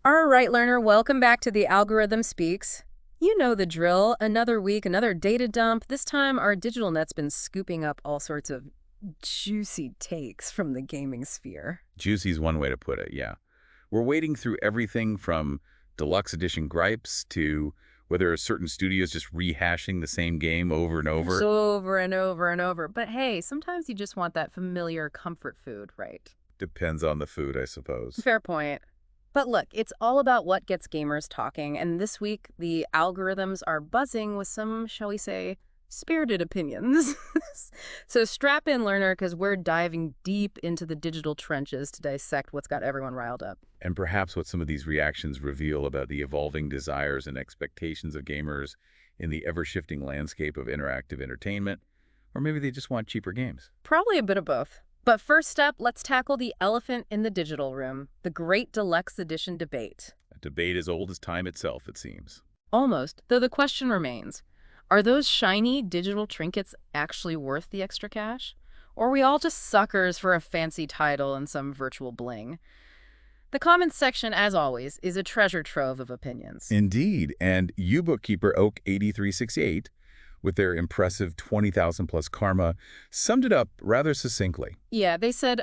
All right, learner, welcome back to the Algorithm Speaks. You know the drill. Another week, another data dump. This time, our digital net's been scooping up all sorts of juicy takes from the gaming sphere. Juicy's one way to put it, yeah. We're wading through everything from deluxe edition gripes to whether a certain studio's just rehashing the same game over and Just over. over and over and over. But hey, sometimes you just want that familiar comfort food, right? Depends on the food, I suppose. Fair point. But look, it's all about what gets gamers talking, and this week the algorithms are buzzing with some, shall we say, spirited opinions. So strap in, learner, because we're diving deep into the digital trenches to dissect what's got everyone riled up. And perhaps what some of these reactions reveal about the evolving desires and expectations of gamers in the ever-shifting landscape of interactive entertainment, or maybe they just want cheaper games. Probably a bit of both. But first up, let's tackle the elephant in the digital room, the Great Deluxe Edition debate. A debate as old as time itself, it seems. Almost, though the question remains, are those shiny digital trinkets actually worth the extra cash? Or are we all just suckers for a fancy title and some virtual bling? The comments section, as always, is a treasure trove of opinions. Indeed, and U-Bookkeeper Oak 8368, with their impressive 20,000 plus karma, summed it up rather succinctly. Yeah, they said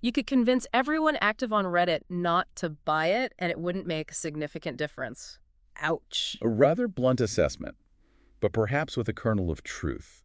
you could convince everyone active on Reddit not to buy it, and it wouldn't make a significant difference. Ouch. A rather blunt assessment, but perhaps with a kernel of truth.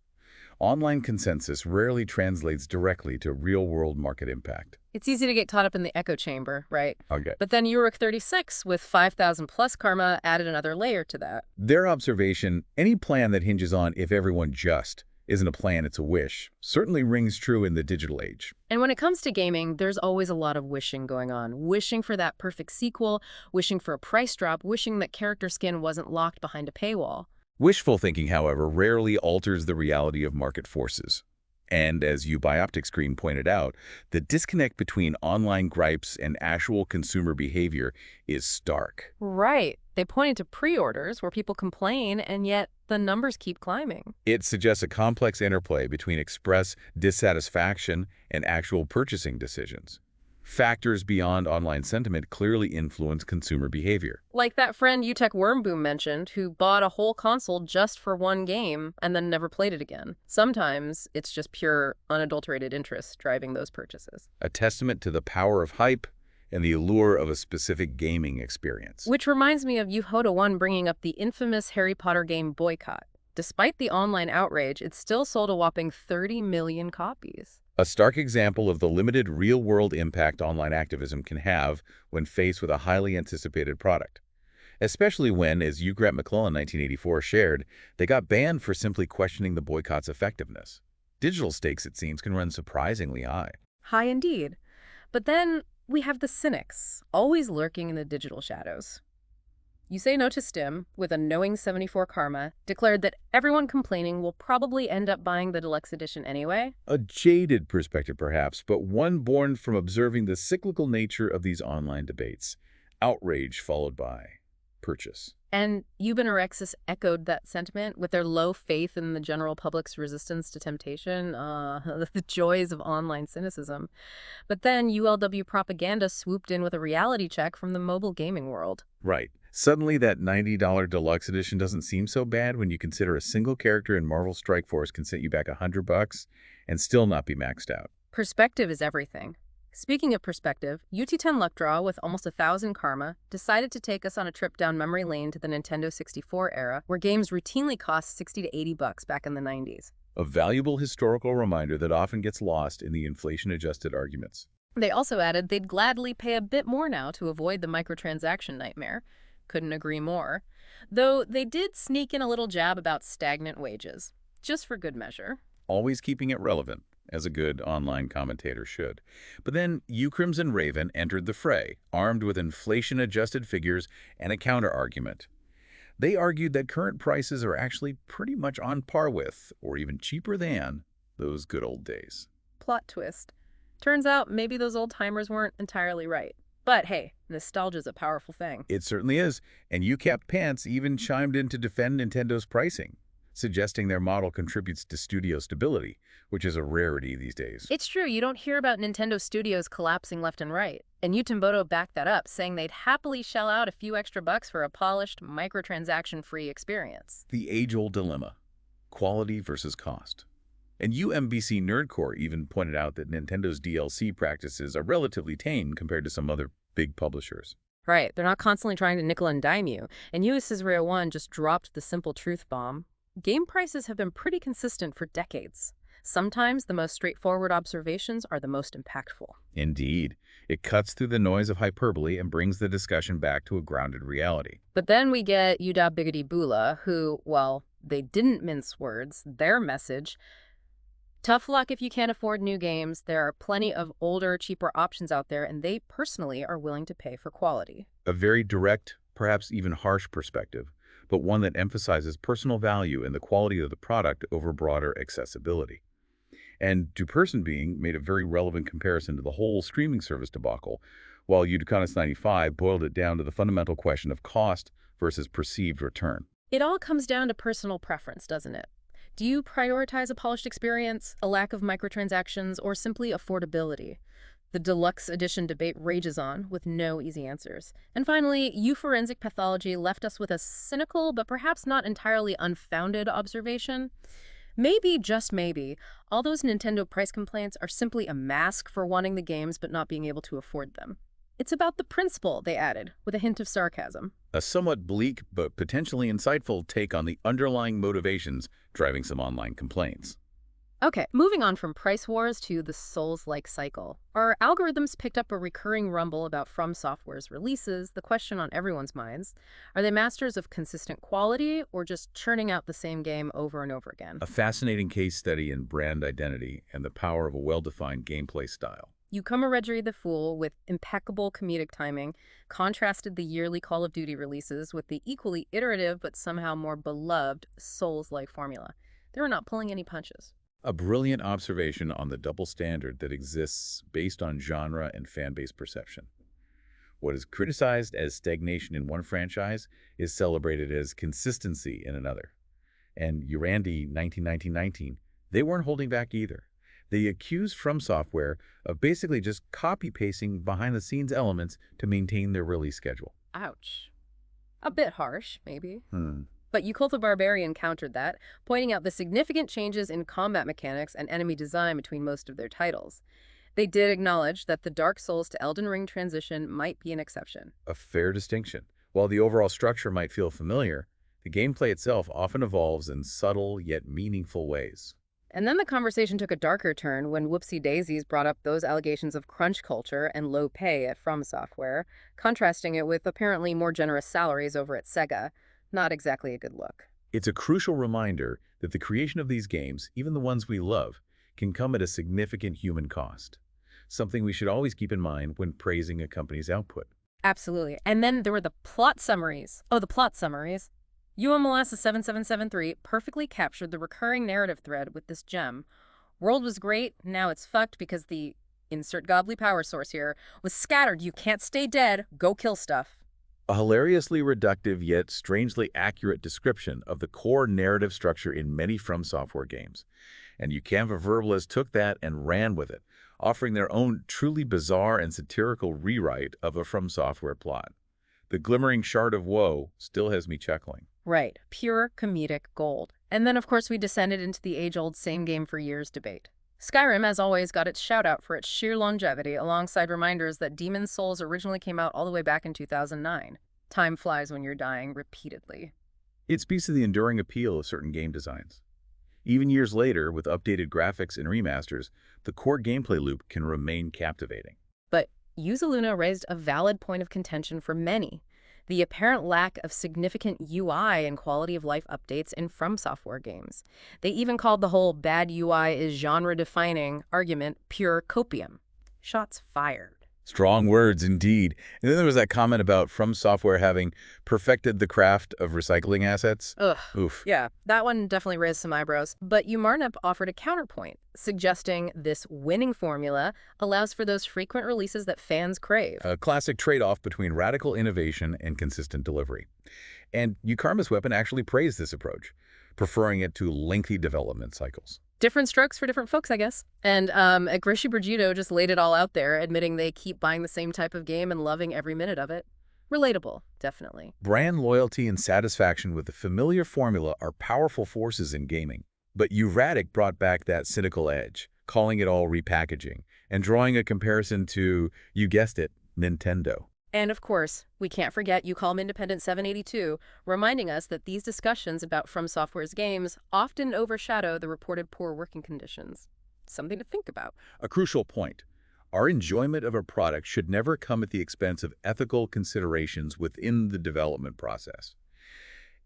Online consensus rarely translates directly to real-world market impact. It's easy to get caught up in the echo chamber, right? Okay. But then Uruk 36 with 5,000 plus karma added another layer to that. Their observation, any plan that hinges on if everyone just isn't a plan, it's a wish, certainly rings true in the digital age. And when it comes to gaming, there's always a lot of wishing going on. Wishing for that perfect sequel, wishing for a price drop, wishing that character skin wasn't locked behind a paywall. Wishful thinking, however, rarely alters the reality of market forces. And as Bioptic Screen pointed out, the disconnect between online gripes and actual consumer behavior is stark. Right. They pointed to pre-orders where people complain, and yet the numbers keep climbing. It suggests a complex interplay between express dissatisfaction and actual purchasing decisions. Factors beyond online sentiment clearly influence consumer behavior. Like that friend UTech Wormboom mentioned, who bought a whole console just for one game and then never played it again. Sometimes it's just pure, unadulterated interest driving those purchases. A testament to the power of hype and the allure of a specific gaming experience. Which reminds me of Yuhoda1 bringing up the infamous Harry Potter game Boycott. Despite the online outrage, it still sold a whopping 30 million copies. A stark example of the limited real-world impact online activism can have when faced with a highly anticipated product. Especially when, as Ugrat McClellan 1984 shared, they got banned for simply questioning the boycott's effectiveness. Digital stakes, it seems, can run surprisingly high. High indeed. But then we have the cynics, always lurking in the digital shadows. You Say No to Stim, with a knowing 74 karma, declared that everyone complaining will probably end up buying the deluxe edition anyway. A jaded perspective, perhaps, but one born from observing the cyclical nature of these online debates. Outrage followed by purchase. And Eubanorexis echoed that sentiment with their low faith in the general public's resistance to temptation, the joys of online cynicism. But then ULW propaganda swooped in with a reality check from the mobile gaming world. Right. Suddenly, that $90 deluxe edition doesn't seem so bad when you consider a single character in Marvel Strike Force can set you back $100 and still not be maxed out. Perspective is everything. Speaking of perspective, UT10 Luckdraw, with almost 1,000 karma, decided to take us on a trip down memory lane to the Nintendo 64 era, where games routinely cost $60 to $80 back in the 90s. A valuable historical reminder that often gets lost in the inflation-adjusted arguments. They also added they'd gladly pay a bit more now to avoid the microtransaction nightmare. Couldn't agree more. Though they did sneak in a little jab about stagnant wages, just for good measure. Always keeping it relevant, as a good online commentator should. But then Crimson Raven entered the fray, armed with inflation-adjusted figures and a counter-argument. They argued that current prices are actually pretty much on par with, or even cheaper than, those good old days. Plot twist. Turns out maybe those old-timers weren't entirely right. But hey, nostalgia's a powerful thing. It certainly is, and UCAP Pants even chimed in to defend Nintendo's pricing. suggesting their model contributes to studio stability, which is a rarity these days. It's true, you don't hear about Nintendo studios collapsing left and right. And Yutamboto backed that up, saying they'd happily shell out a few extra bucks for a polished, microtransaction-free experience. The age-old dilemma, quality versus cost. And UMBC Nerdcore even pointed out that Nintendo's DLC practices are relatively tame compared to some other big publishers. Right, they're not constantly trying to nickel and dime you. And US Rare 1 just dropped the simple truth bomb. Game prices have been pretty consistent for decades. Sometimes the most straightforward observations are the most impactful. Indeed, it cuts through the noise of hyperbole and brings the discussion back to a grounded reality. But then we get Yuda Biggity Bula, who, well, they didn't mince words. Their message: tough luck if you can't afford new games. There are plenty of older, cheaper options out there, and they personally are willing to pay for quality. A very direct, perhaps even harsh perspective, but one that emphasizes personal value and the quality of the product over broader accessibility. And Duperson Being made a very relevant comparison to the whole streaming service debacle, while Uducanis 95 boiled it down to the fundamental question of cost versus perceived return. It all comes down to personal preference, doesn't it? Do you prioritize a polished experience, a lack of microtransactions, or simply affordability? The deluxe edition debate rages on, with no easy answers. And finally, Forensic Pathology left us with a cynical, but perhaps not entirely unfounded observation. Maybe, just maybe, all those Nintendo price complaints are simply a mask for wanting the games but not being able to afford them. It's about the principle, they added, with a hint of sarcasm. A somewhat bleak but potentially insightful take on the underlying motivations driving some online complaints. Okay, moving on from price wars to the Souls-like cycle. Our algorithms picked up a recurring rumble about From Software's releases. The question on everyone's minds: are they masters of consistent quality or just churning out the same game over and over again? A fascinating case study in brand identity and the power of a well-defined gameplay style. Yukoma Redri the Fool, with impeccable comedic timing, contrasted the yearly Call of Duty releases with the equally iterative but somehow more beloved Souls-like formula. They were not pulling any punches. A brilliant observation on the double standard that exists based on genre and fan-base perception. What is criticized as stagnation in one franchise is celebrated as consistency in another. And Urandi 1919, they weren't holding back either. They accused From Software of basically just copy-pasting behind-the-scenes elements to maintain their release schedule. Ouch. A bit harsh, maybe. Hmm. But Ucult the Barbarian countered that, pointing out the significant changes in combat mechanics and enemy design between most of their titles. They did acknowledge that the Dark Souls to Elden Ring transition might be an exception. A fair distinction. While the overall structure might feel familiar, the gameplay itself often evolves in subtle yet meaningful ways. And then the conversation took a darker turn when Whoopsie Daisies brought up those allegations of crunch culture and low pay at From Software, contrasting it with apparently more generous salaries over at Sega. Not exactly a good look. It's a crucial reminder that the creation of these games, even the ones we love, can come at a significant human cost. Something we should always keep in mind when praising a company's output. Absolutely. And then there were the plot summaries. Oh, the plot summaries. UMLS 7773 perfectly captured the recurring narrative thread with this gem. World was great, now it's fucked because the, insert godly power source here, was scattered. You can't stay dead, go kill stuff. A hilariously reductive yet strangely accurate description of the core narrative structure in many From Software games. And Ucanva Verbalists took that and ran with it, offering their own truly bizarre and satirical rewrite of a From Software plot. The glimmering shard of woe still has me chuckling. Right, pure comedic gold. And then, of course, we descended into the age-old same game for years debate. Skyrim, as always, got its shout-out for its sheer longevity, alongside reminders that Demon's Souls originally came out all the way back in 2009. Time flies when you're dying repeatedly. It speaks to the enduring appeal of certain game designs. Even years later, with updated graphics and remasters, the core gameplay loop can remain captivating. But Yuzaluna raised a valid point of contention for many: the apparent lack of significant UI and quality-of-life updates in From Software games. They even called the whole "bad UI is genre-defining" argument pure copium. Shots fired. Strong words, indeed. And then there was that comment about From Software having perfected the craft of recycling assets. Ugh. Oof. Yeah, that one definitely raised some eyebrows. But Umarnup offered a counterpoint, suggesting this winning formula allows for those frequent releases that fans crave. A classic trade-off between radical innovation and consistent delivery. And Ukarma's Weapon actually praised this approach. preferring it to lengthy development cycles. Different strokes for different folks, I guess. And Agrishi Brigito just laid it all out there, admitting they keep buying the same type of game and loving every minute of it. Relatable, definitely. Brand loyalty and satisfaction with the familiar formula are powerful forces in gaming. But Uratic brought back that cynical edge, calling it all repackaging, and drawing a comparison to, you guessed it, Nintendo. And of course, we can't forget You Calm Independent 782, reminding us that these discussions about From Software's games often overshadow the reported poor working conditions. Something to think about. A crucial point. Our enjoyment of a product should never come at the expense of ethical considerations within the development process.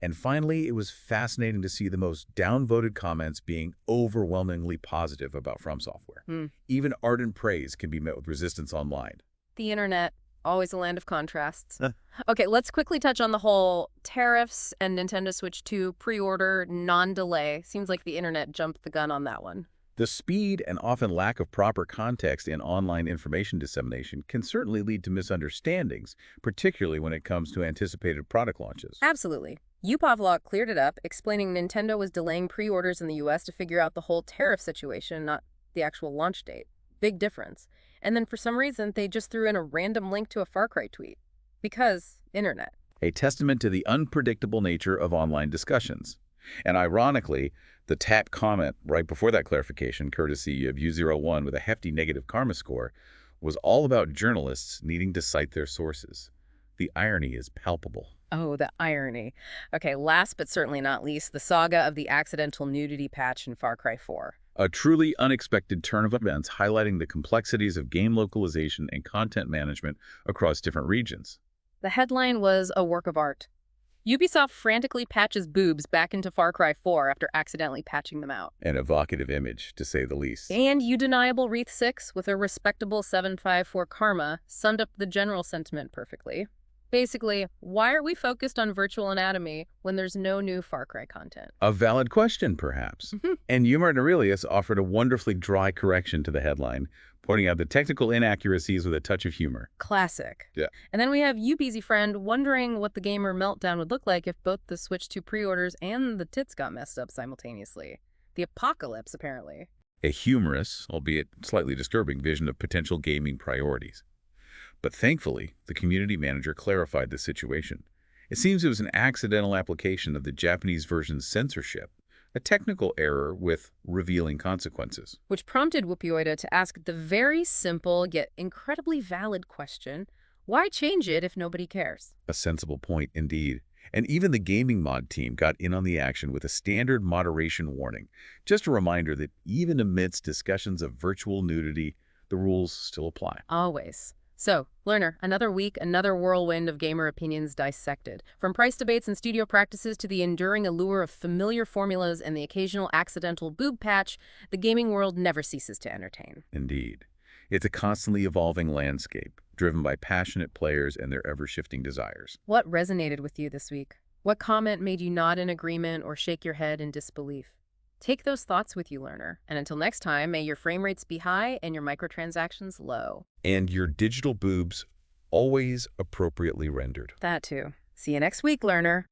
And finally, it was fascinating to see the most downvoted comments being overwhelmingly positive about From Software. Even ardent praise can be met with resistance online. The internet, always a land of contrasts. Okay, let's quickly touch on the whole tariffs and Nintendo Switch 2 pre-order non-delay. Seems like the internet jumped the gun on that one. The speed and often lack of proper context in online information dissemination can certainly lead to misunderstandings, particularly when it comes to anticipated product launches. Absolutely. Upavlog cleared it up, explaining Nintendo was delaying pre-orders in the US to figure out the whole tariff situation, not the actual launch date. Big difference. And then for some reason, they just threw in a random link to a Far Cry tweet. Because internet. A testament to the unpredictable nature of online discussions. And ironically, the tap comment right before that clarification, courtesy of U01 with a hefty negative karma score, was all about journalists needing to cite their sources. The irony is palpable. Oh, the irony. Okay, last but certainly not least, the saga of the accidental nudity patch in Far Cry 4. A truly unexpected turn of events highlighting the complexities of game localization and content management across different regions. The headline was a work of art. Ubisoft frantically patches boobs back into Far Cry 4 after accidentally patching them out. An evocative image, to say the least. And Undeniable Wreath 6, with a respectable 754 karma, summed up the general sentiment perfectly. Basically, why are we focused on virtual anatomy when there's no new Far Cry content? A valid question, perhaps. And Umar Aurelius offered a wonderfully dry correction to the headline, pointing out the technical inaccuracies with a touch of humor. Classic. Yeah. And then we have Ubizy Friend wondering what the gamer meltdown would look like if both the Switch 2 pre-orders and the tits got messed up simultaneously. The apocalypse, apparently. A humorous, albeit slightly disturbing, vision of potential gaming priorities. But thankfully, the community manager clarified the situation. It seems it was an accidental application of the Japanese version's censorship, a technical error with revealing consequences. Which prompted Wupioida to ask the very simple yet incredibly valid question, why change it if nobody cares? A sensible point indeed. And even the gaming mod team got in on the action with a standard moderation warning. Just a reminder that even amidst discussions of virtual nudity, the rules still apply. Always. So, learner, another week, another whirlwind of gamer opinions dissected. From price debates and studio practices to the enduring allure of familiar formulas and the occasional accidental boob patch, the gaming world never ceases to entertain. Indeed. It's a constantly evolving landscape, driven by passionate players and their ever-shifting desires. What resonated with you this week? What comment made you nod in agreement or shake your head in disbelief? Take those thoughts with you, learner. And until next time, may your frame rates be high and your microtransactions low. And your digital boobs always appropriately rendered. That too. See you next week, learner.